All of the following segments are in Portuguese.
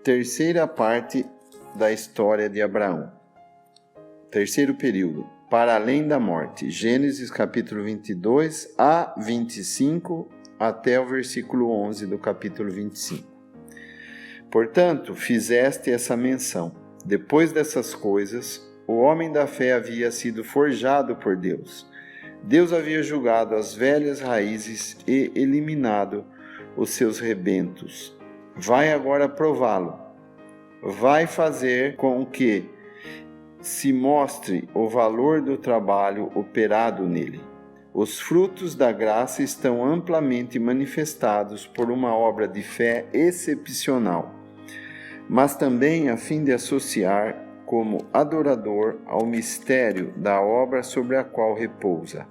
terceira parte da história de Abraão. Terceiro período, para além da morte. Gênesis capítulo 22 a 25 até o versículo 11 do capítulo 25. Portanto, fizeste essa menção. Depois dessas coisas, o homem da fé havia sido forjado por Deus. Deus havia julgado as velhas raízes e eliminado os seus rebentos. Vai agora prová-lo. Vai fazer com que se mostre o valor do trabalho operado nele. Os frutos da graça estão amplamente manifestados por uma obra de fé excepcional, mas também a fim de associar como adorador ao mistério da obra sobre a qual repousa,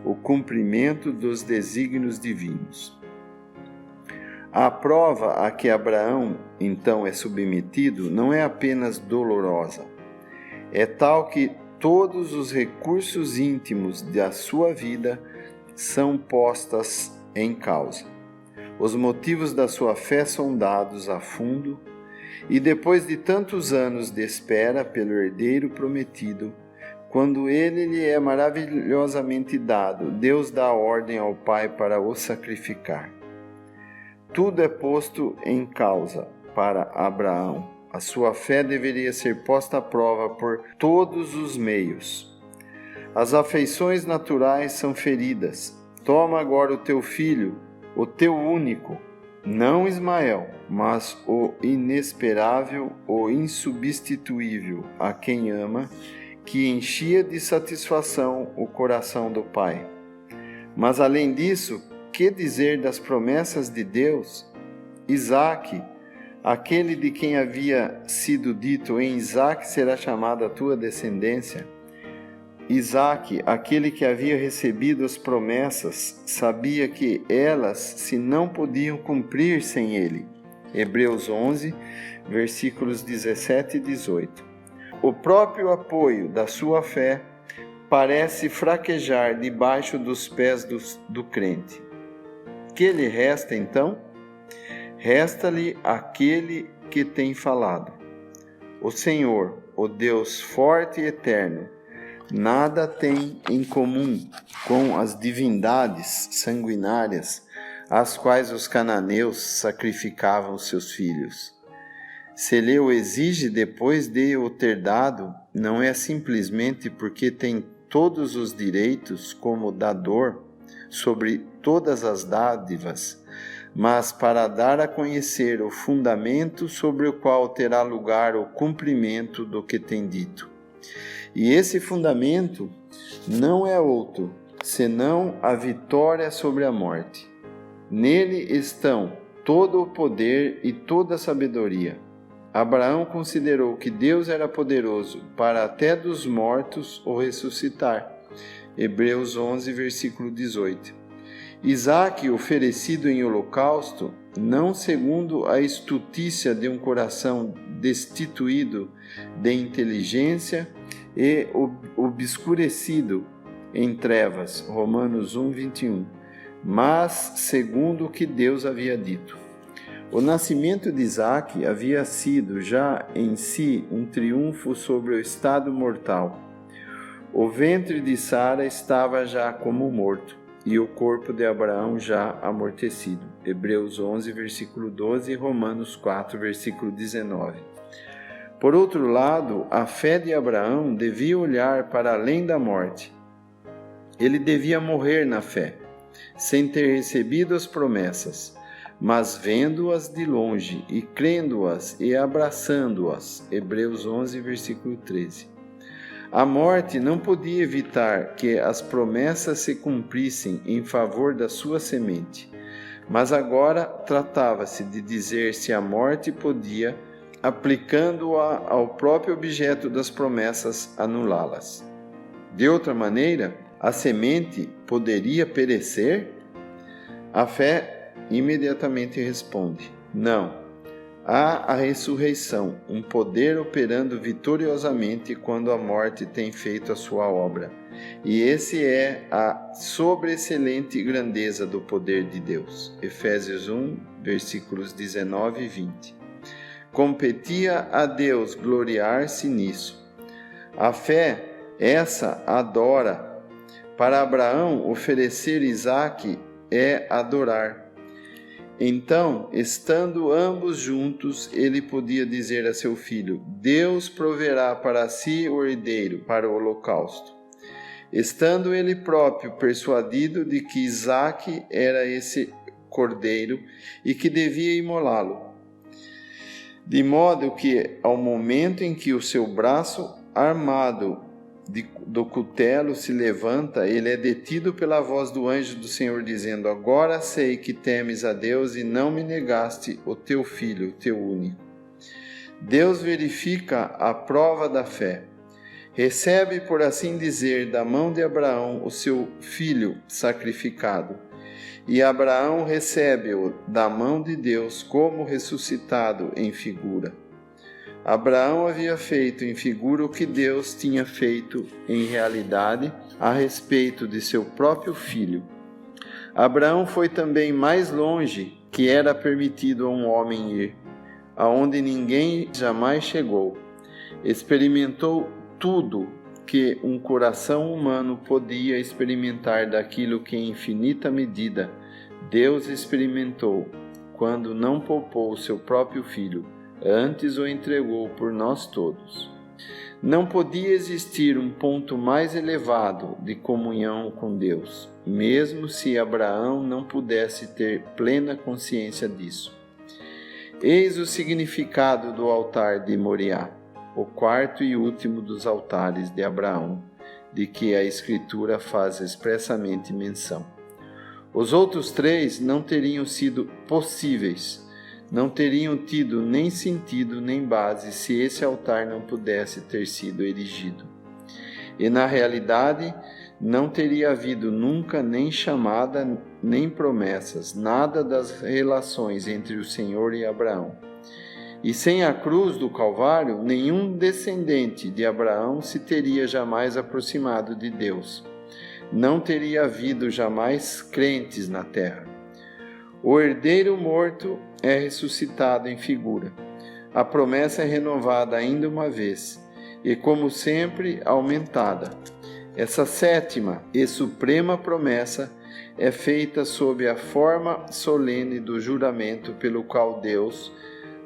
o cumprimento dos desígnios divinos. A prova a que Abraão, então, é submetido não é apenas dolorosa, é tal que todos os recursos íntimos da sua vida são postas em causa. Os motivos da sua fé são dados a fundo, e depois de tantos anos de espera pelo herdeiro prometido, quando ele lhe é maravilhosamente dado, Deus dá ordem ao Pai para o sacrificar. Tudo é posto em causa para Abraão. A sua fé deveria ser posta à prova por todos os meios. As afeições naturais são feridas. Toma agora o teu filho, o teu único, não Ismael, mas o inesperável, o insubstituível, a quem ama, que enchia de satisfação o coração do Pai. Mas além disso, que dizer das promessas de Deus? Isaque, aquele de quem havia sido dito, em Isaque será chamada a tua descendência. Isaque, aquele que havia recebido as promessas, sabia que elas se não podiam cumprir sem ele. Hebreus 11, versículos 17 e 18. O próprio apoio da sua fé parece fraquejar debaixo dos pés do crente. Que lhe resta então? Resta-lhe aquele que tem falado. O Senhor, o Deus forte e eterno, nada tem em comum com as divindades sanguinárias às quais os cananeus sacrificavam seus filhos. Se ele o exige depois de o ter dado, não é simplesmente porque tem todos os direitos como dador sobre todas as dádivas, mas para dar a conhecer o fundamento sobre o qual terá lugar o cumprimento do que tem dito. E esse fundamento não é outro, senão a vitória sobre a morte. Nele estão todo o poder e toda a sabedoria. Abraão considerou que Deus era poderoso para até dos mortos o ressuscitar. Hebreus 11, versículo 18. Isaque, oferecido em holocausto, não segundo a estutícia de um coração destituído de inteligência e obscurecido em trevas, Romanos 1, 21, mas segundo o que Deus havia dito. O nascimento de Isaque havia sido já em si um triunfo sobre o estado mortal. O ventre de Sara estava já como morto, e o corpo de Abraão já amortecido. Hebreus 11, versículo 12 e Romanos 4, versículo 19. Por outro lado, a fé de Abraão devia olhar para além da morte. Ele devia morrer na fé, sem ter recebido as promessas, mas vendo-as de longe e crendo-as e abraçando-as. Hebreus 11, versículo 13. A morte não podia evitar que as promessas se cumprissem em favor da sua semente, mas agora tratava-se de dizer se a morte podia, aplicando-a ao próprio objeto das promessas, anulá-las. De outra maneira, a semente poderia perecer? A fé imediatamente responde: não. Há a ressurreição, um poder operando vitoriosamente quando a morte tem feito a sua obra. E esse é a sobreexcelente grandeza do poder de Deus. Efésios 1, versículos 19 e 20. competia a Deus gloriar-se nisso. A fé, essa adora. Para Abraão, oferecer Isaque é adorar. Então, estando ambos juntos, ele podia dizer a seu filho: Deus proverá para si o herdeiro para o holocausto. Estando ele próprio persuadido de que Isaque era esse cordeiro e que devia imolá-lo. De modo que, ao momento em que o seu braço armado do cutelo se levanta, ele é detido pela voz do anjo do Senhor, dizendo: Agora sei que temes a Deus e não me negaste o teu filho, o teu único. Deus verifica a prova da fé. Recebe, por assim dizer, da mão de Abraão o seu filho sacrificado. E Abraão recebe-o da mão de Deus como ressuscitado em figura. Abraão havia feito em figura o que Deus tinha feito em realidade a respeito de seu próprio filho. Abraão foi também mais longe que era permitido a um homem ir, aonde ninguém jamais chegou. Experimentou tudo que um coração humano podia experimentar daquilo que em infinita medida Deus experimentou quando não poupou o seu próprio filho, antes o entregou por nós todos. Não podia existir um ponto mais elevado de comunhão com Deus, mesmo se Abraão não pudesse ter plena consciência disso. Eis o significado do altar de Moriá, o quarto e último dos altares de Abraão, de que a Escritura faz expressamente menção. Os outros 3 não teriam sido possíveis, não teriam tido nem sentido nem base se esse altar não pudesse ter sido erigido. E na realidade, não teria havido nunca nem chamada nem promessas, nada das relações entre o Senhor e Abraão. E sem a cruz do Calvário, nenhum descendente de Abraão se teria jamais aproximado de Deus. Não teria havido jamais crentes na terra. O herdeiro morto é ressuscitado em figura. A promessa é renovada ainda uma vez, e como sempre, aumentada. Essa 7ª e suprema promessa é feita sob a forma solene do juramento pelo qual Deus,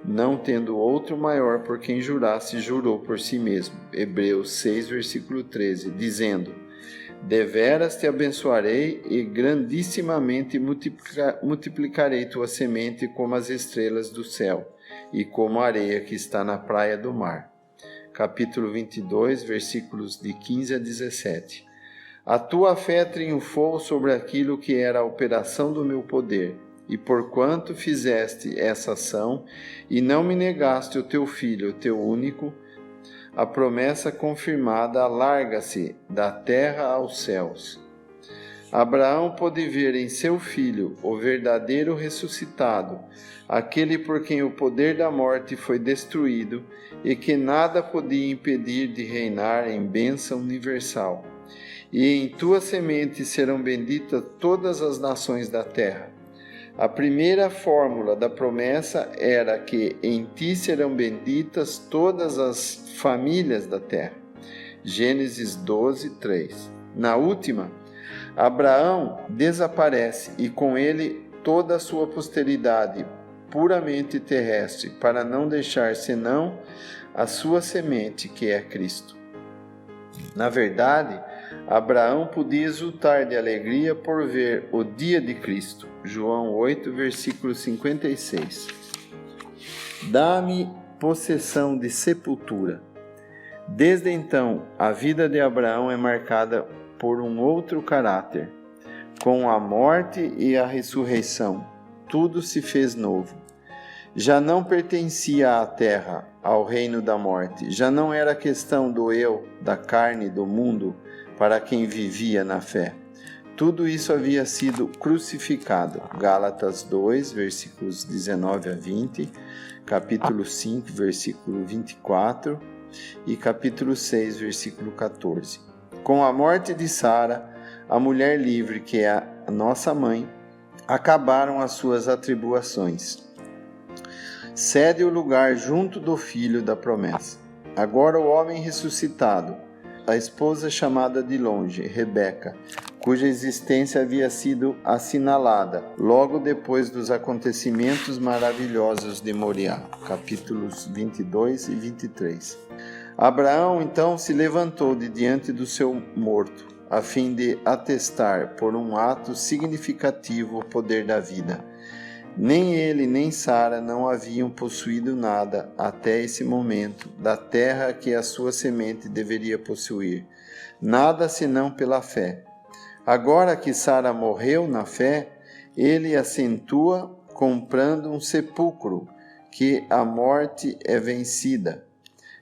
não tendo outro maior por quem jurasse, jurou por si mesmo. Hebreus 6, versículo 13, dizendo: Deveras te abençoarei e grandissimamente multiplicarei tua semente como as estrelas do céu e como a areia que está na praia do mar. Capítulo 22, versículos de 15 a 17. A tua fé triunfou sobre aquilo que era a operação do meu poder. E porquanto fizeste essa ação, e não me negaste o teu filho, o teu único, a promessa confirmada alarga-se da terra aos céus. Abraão pôde ver em seu filho o verdadeiro ressuscitado, aquele por quem o poder da morte foi destruído e que nada podia impedir de reinar em bênção universal. E em tua semente serão benditas todas as nações da terra. A primeira fórmula da promessa era que em ti serão benditas todas as famílias da terra. Gênesis 12, 3. Na última, Abraão desaparece e com ele toda a sua posteridade puramente terrestre, para não deixar senão a sua semente, que é Cristo. Na verdade, Abraão podia exultar de alegria por ver o dia de Cristo. João 8, versículo 56. Dá-me possessão de sepultura. Desde então, a vida de Abraão é marcada por um outro caráter. Com a morte e a ressurreição, tudo se fez novo. Já não pertencia à terra, ao reino da morte. Já não era questão do eu, da carne, do mundo, para quem vivia na fé. Tudo isso havia sido crucificado. Gálatas 2, versículos 19 a 20, capítulo 5, versículo 24 e capítulo 6, versículo 14. Com a morte de Sara, a mulher livre, que é a nossa mãe, acabaram as suas atribulações. cede o lugar junto do filho da promessa. Agora o homem ressuscitado, a esposa chamada de longe, Rebeca, cuja existência havia sido assinalada logo depois dos acontecimentos maravilhosos de Moriá, capítulos 22 e 23. Abraão então se levantou de diante do seu morto, a fim de atestar por um ato significativo o poder da vida. Nem ele nem Sara não haviam possuído nada até esse momento da terra que a sua semente deveria possuir, nada senão pela fé. Agora que Sara morreu na fé, ele acentua comprando um sepulcro, que a morte é vencida.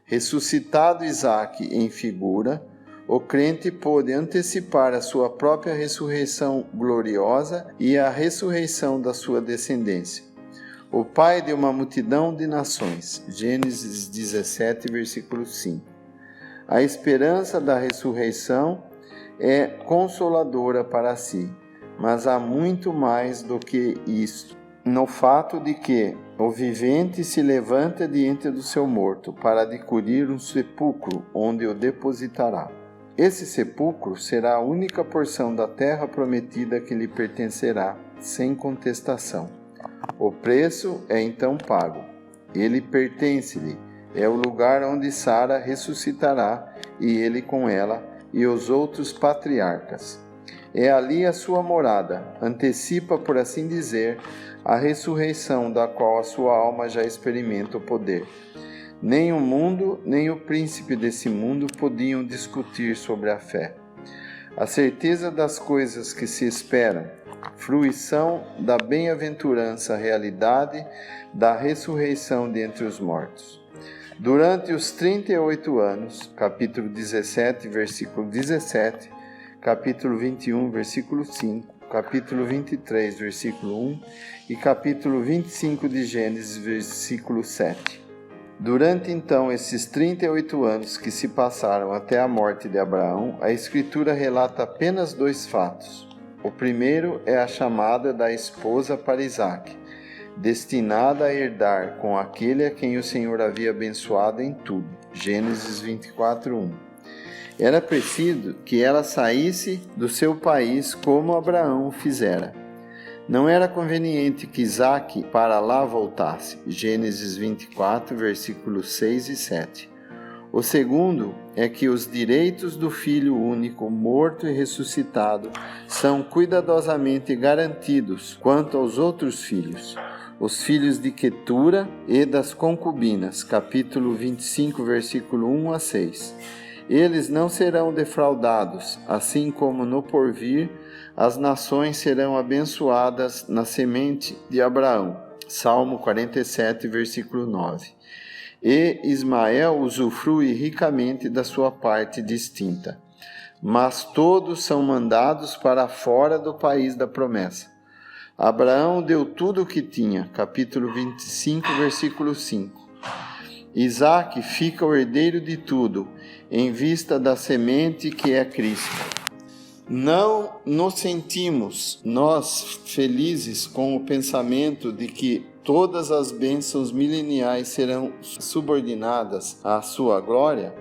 Ressuscitado Isaque em figura, o crente pôde antecipar a sua própria ressurreição gloriosa e a ressurreição da sua descendência. O pai de uma multidão de nações. Gênesis 17, versículo 5. A esperança da ressurreição é consoladora para si, mas há muito mais do que isso, no fato de que o vivente se levanta diante do seu morto para adquirir um sepulcro onde o depositará. Esse sepulcro será a única porção da terra prometida que lhe pertencerá, sem contestação. O preço é então pago. Ele pertence-lhe. É o lugar onde Sara ressuscitará, e ele com ela, e os outros patriarcas. É ali a sua morada. Antecipa, por assim dizer, a ressurreição da qual a sua alma já experimenta o poder. Nem o mundo, nem o príncipe desse mundo podiam discutir sobre a fé. A certeza das coisas que se esperam, fruição da bem-aventurança, realidade da ressurreição dentre os mortos. Durante os 38 anos, capítulo 17, versículo 17, capítulo 21, versículo 5, capítulo 23, versículo 1 e capítulo 25 de Gênesis, versículo 7. Durante então esses 38 anos que se passaram até a morte de Abraão, a Escritura relata apenas 2 fatos. O primeiro é a chamada da esposa para Isaque, destinada a herdar com aquele a quem o Senhor havia abençoado em tudo. Gênesis 24, 1. Era preciso que ela saísse do seu país como Abraão fizera. Não era conveniente que Isaque para lá voltasse. Gênesis 24, versículos 6 e 7. O segundo é que os direitos do Filho único, morto e ressuscitado, são cuidadosamente garantidos quanto aos outros filhos, os filhos de Quetura e das concubinas, capítulo 25, versículo 1 a 6. Eles não serão defraudados, assim como no porvir as nações serão abençoadas na semente de Abraão. Salmo 47, versículo 9. E Ismael usufrui ricamente da sua parte distinta. Mas todos são mandados para fora do país da promessa. Abraão deu tudo o que tinha. Capítulo 25, versículo 5. Isaque fica o herdeiro de tudo, em vista da semente que é Cristo. Não nos sentimos, nós, felizes com o pensamento de que todas as bênçãos mileniais serão subordinadas à sua glória?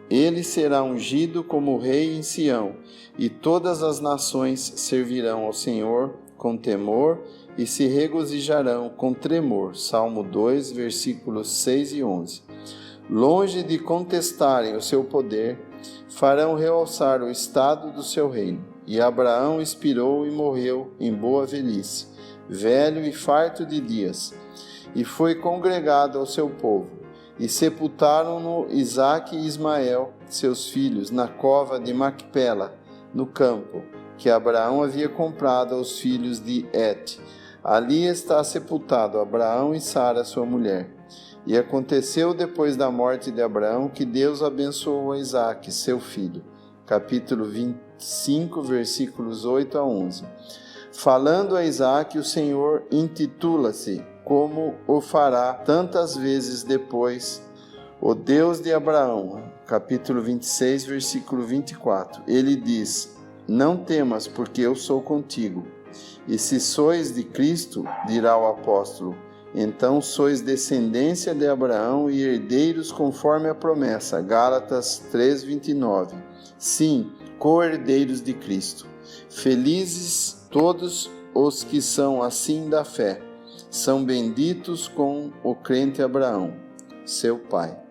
Ele será ungido como rei em Sião, e todas as nações servirão ao Senhor com temor e se regozijarão com tremor. Salmo 2, versículos 6 e 11. Longe de contestarem o seu poder, farão realçar o estado do seu reino. E Abraão expirou e morreu em boa velhice, velho e farto de dias, e foi congregado ao seu povo. E sepultaram-no Isaque e Ismael, seus filhos, na cova de Macpela, no campo, que Abraão havia comprado aos filhos de Et. Ali está sepultado Abraão e Sara, sua mulher. E aconteceu depois da morte de Abraão que Deus abençoou a Isaque, seu filho. Capítulo 25, versículos 8 a 11. Falando a Isaque, o Senhor intitula-se, como o fará tantas vezes depois, o Deus de Abraão. Capítulo 26, versículo 24. Ele diz: não temas, porque eu sou contigo. E se sois de Cristo, dirá o apóstolo, Então sois descendência de Abraão e herdeiros conforme a promessa. Gálatas 3:29. Sim, co-herdeiros de Cristo. Felizes todos os que são assim da fé. São benditos com o crente Abraão, seu pai.